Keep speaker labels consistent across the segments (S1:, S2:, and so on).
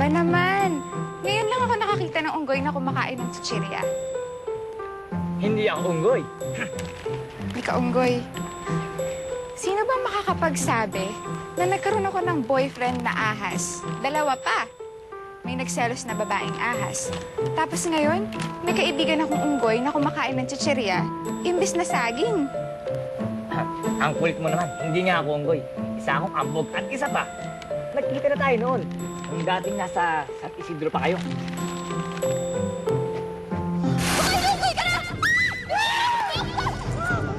S1: ba naman? Ngayon lang ako nakakita ng unggoy na kumakain ng chichirya.
S2: Hindi ako unggoy.
S1: Hindi ka unggoy. Sino bang makakapagsabi na nagkaroon ako ng boyfriend na ahas? Dalawa pa. May nagselos na babaeng ahas. Tapos ngayon, may kaibigan akong unggoy na kumakain ng chichirya, imbis na saging.
S2: Ang kulit mo naman, hindi nga ako unggoy. Isa akong ambog at isa pa. Nagkita na tayo noon. Nung dating nasa San Isidro pa kayo.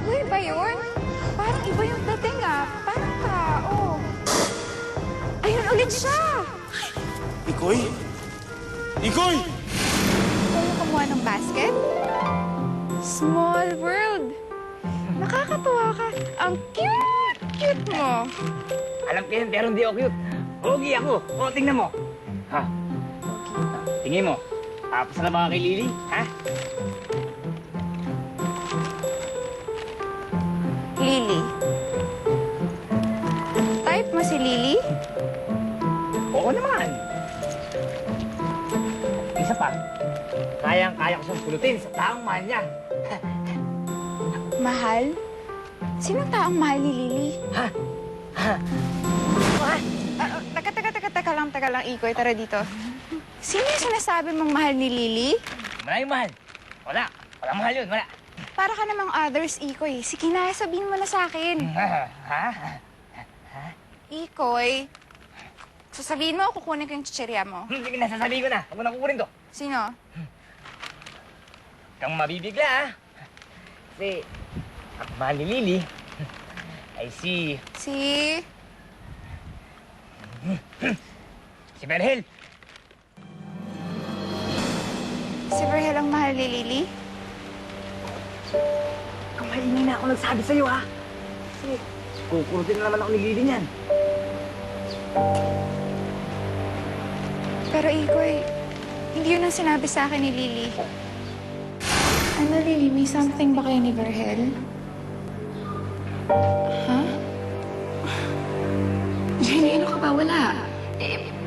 S1: Unggoy ba yun? Parang iba yung dating ah. Parang tao. Ayun ulit siya!
S3: Ikoy? Ikoy!
S1: Ikaw yung kumuha ng basket? Small world. Nakakatuwa ka. Ang cute mo.
S2: Alam ko yun, pero hindi ako cute. Pogi ako. O, tingnan mo. Ha? Tingin mo. Tapos na ba kay Lily? Ha?
S1: Lily. Type mo si Lily?
S2: Oo naman. Isa pa. Kayang-kaya ko siyang pulutin sa taong mahal niya.
S1: Mahal? Sinong taong mahal ni Lily?
S2: Ha? Ha?
S1: Teka lang, Ikoy. Tara dito. Sino yung sinasabi mong mahal ni Lily?
S2: Maraming mahal. Wala. Walang mahal yun. Wala.
S1: Para ka namang others, Ikoy. Sige na, sabihin mo na sa akin.
S2: Ha?
S1: Ikoy, sasabihin mo o kukunin ko yung chichirya mo?
S2: Sige na, sasabihin ko na. Huwag mo na kukunin to.
S1: Sino?
S2: Kang mabibigla, ha? Kasi, ang mahal ni Lily ay si Berhel.
S1: Si Berhel ang mahal ni Lily?
S2: Kamahingi na ako nagsabi sa'yo, ha? Kasi, kukurutin na naman ako ni Lily niyan.
S1: Pero Ikoy, hindi yun ang sinabi sa akin ni Lily. Ano, Lily? May something ba kayo ni Berhel? Ha?
S4: Jenny, ano ka ba? Wala.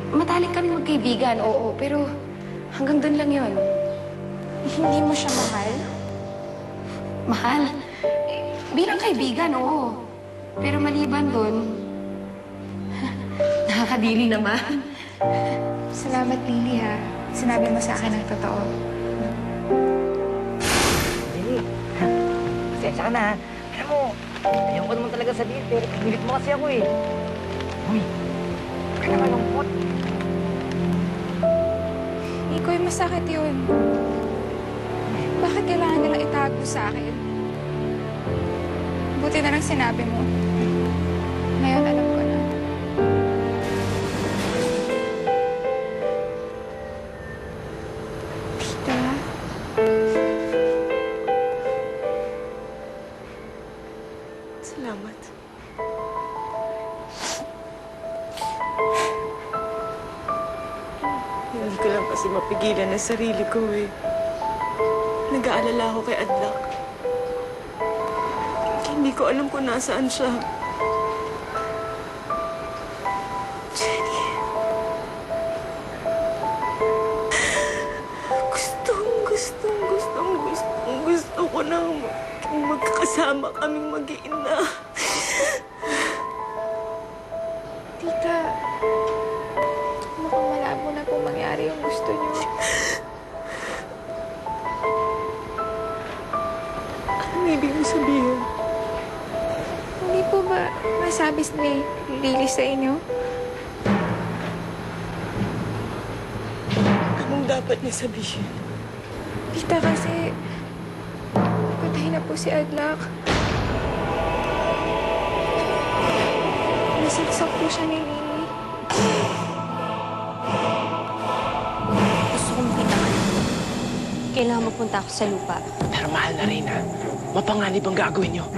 S4: Matalik kami magkaibigan, oo. Pero hanggang doon lang yun.
S1: Hindi mo siya mahal?
S4: Mahal. Bilang kaibigan, oo. Pero maliban doon, nakakadiri naman.
S1: Salamat, Lily, ha. Sinabi mo sa akin ang totoo.
S2: Lily, pasensya ka na, ha? Alam mo, ayaw ko naman talaga sabihin, pero pinilit mo kasi ako, eh. Uy, huwag ka na malungkot.
S1: Ikoy, masakit yun. Bakit kailangan nilang itago sa akin? Buti na lang sinabi mo. Ngayon, alam ko na. Tita?
S5: Salamat. Hindi ko lang kasi mapigilan ang sarili ko eh. Nag-aalala ako kay Adlak. Hindi ko alam kung nasaan siya. Jenny. Gusto ko nang magkakasama kaming mag-iina.
S1: Tita, mukhang malabo na po mangyari yung gusto niyo.
S5: Ano ibig mo sabihin?
S1: Hindi po ba masabi ni Lily sa inyo?
S5: Anong dapat niya sabihin?
S1: Tita, kasi patay na po si Adlak. Nasaksak po siya ni Lily.
S4: Gusto kong makita ka. Kailangan magpunta ako sa lupa.
S6: Pero mahal na rin, ha? Mapanganib ang gagawin nyo.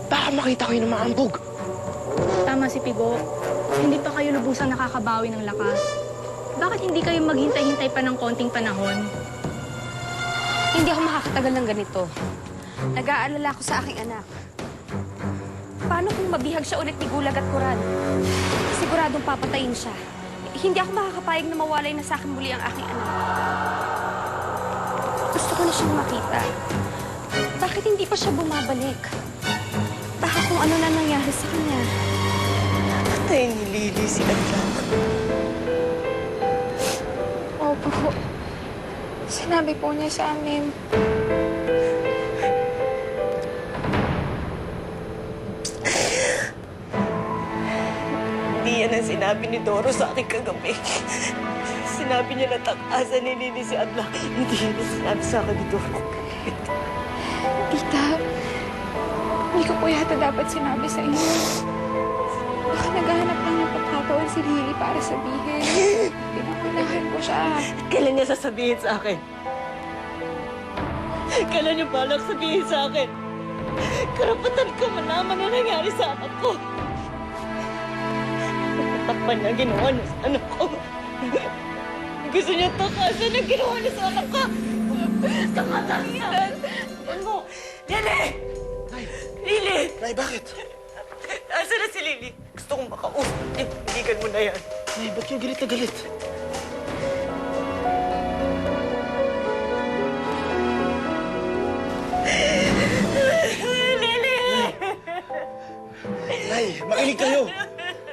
S6: Baka makita kayo ng maambog.
S7: Tama si Pigo. Hindi pa kayo lubusang nakakabawi ng lakas. Bakit hindi kayo maghintay-hintay pa ng konting panahon?
S4: Hindi ako makakatagal ng ganito. Nag-aalala ako sa aking anak. Paano kung mabihag siya ulit ni Gulag at Coral? Siguradong papatayin siya.
S8: hindi ako makakapayag na mawalay na sa akin muli ang aking anak. Gusto ko na siyang makita. Bakit hindi pa siya bumabalik? Baka kung ano na nangyari sa kanya.
S5: Patay ni Lily si Adlak.
S1: Opo. Sinabi po niya sa amin.
S5: Hindi yan ang sinabi ni Doro sa akin kagabi. Sinabi niya na takasan ni Lily si Adlak. Hindi yan ang sinabi sa akin ni Doro.
S1: Tita, hindi ko po yata dapat sinabi sa inyo. Baka naghahanap lang ng pagkataon si Lily para sabihin. Pinakunahan ko siya.
S5: Kailan niya sasabihin sa akin? Kailan niya balak sabihin sa akin? Karapatan ko malaman na nangyari sa anak ko. Takpan niya ginawa niya sa anak ko. Gusto niya takasan na ginawa niya sa anak ko. Takasan yan! Ano? Lily! Lily!
S3: Nay, bakit?
S5: Asan na si Lily? Gusto kong makausap. Ibigan mo na yan.
S3: Nay, ba't yung galit na galit?
S5: Lily!
S3: Nay, makinig kayo!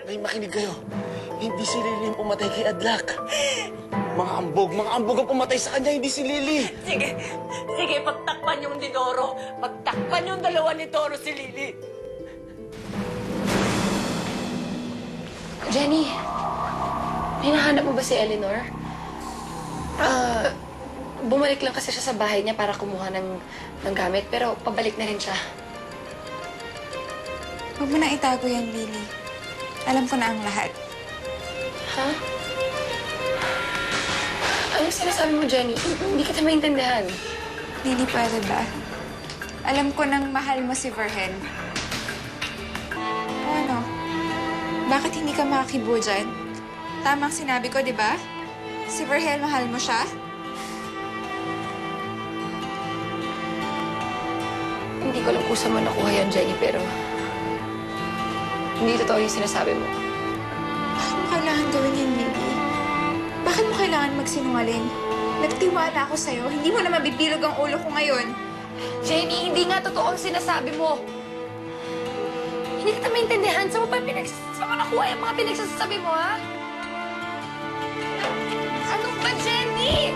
S3: Nay, makinig kayo. Hindi si Lily yung pumatay kay Adlak. Mga ambog ang pumatay sa kanya, hindi si Lily.
S5: Sige, sige, pagtakpan yung ni Doro. Pagtakpan yung dalawa ni Doro si Lily.
S4: Jenny, hinahanap mo ba si Eleanor? Bumalik lang kasi siya sa bahay niya para kumuha ng gamit, pero pabalik na rin siya.
S1: Huwag mo na itago yan, Lily. Alam ko na ang lahat.
S4: Ha? Anong sinasabi mo, Jenny? Hindi kita maintindihan.
S1: Lily, pwede ba? Alam ko nang mahal mo si Verhel. O ano? Bakit hindi ka makakibo dyan? Tamang sinabi ko, di ba? Si Verhel, mahal mo siya?
S4: Hindi ko alam kung saan mo nakuha yan, Jenny, pero hindi totoo yung sinasabi mo.
S1: Bakit mo kailangan gawin yan, Lily? Bakit mo kailangan magsinungaling? Nagtiwala ako sa'yo. Hindi mo na mabibilog ang ulo ko ngayon.
S4: Jenny, hindi nga totoo ang sinasabi mo. Hindi kita maintindihan. Saan mo nakuha yung mga pinagsasabi mo, ha? Ano ba, Jenny?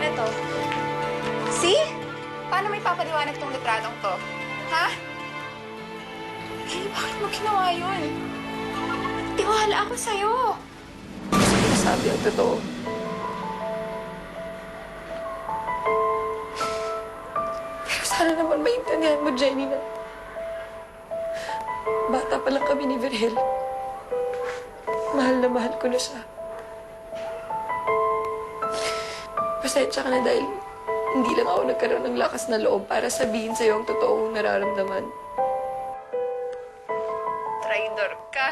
S1: Eto. See? Paano may papaliwanag tong litratong to? Ha? Lily, bakit mo ginawa yun? Tiwala ako sa'yo.
S4: Sinasabi ang totoo. Pero sana naman maintindihan mo, Jenny, na bata pa lang kami ni Verhel. Mahal na mahal ko na siya. Pasensya ka na dahil hindi lang ako nagkaroon ng lakas na loob para sabihin sa'yo ang totoong nararamdaman. Traidor ka.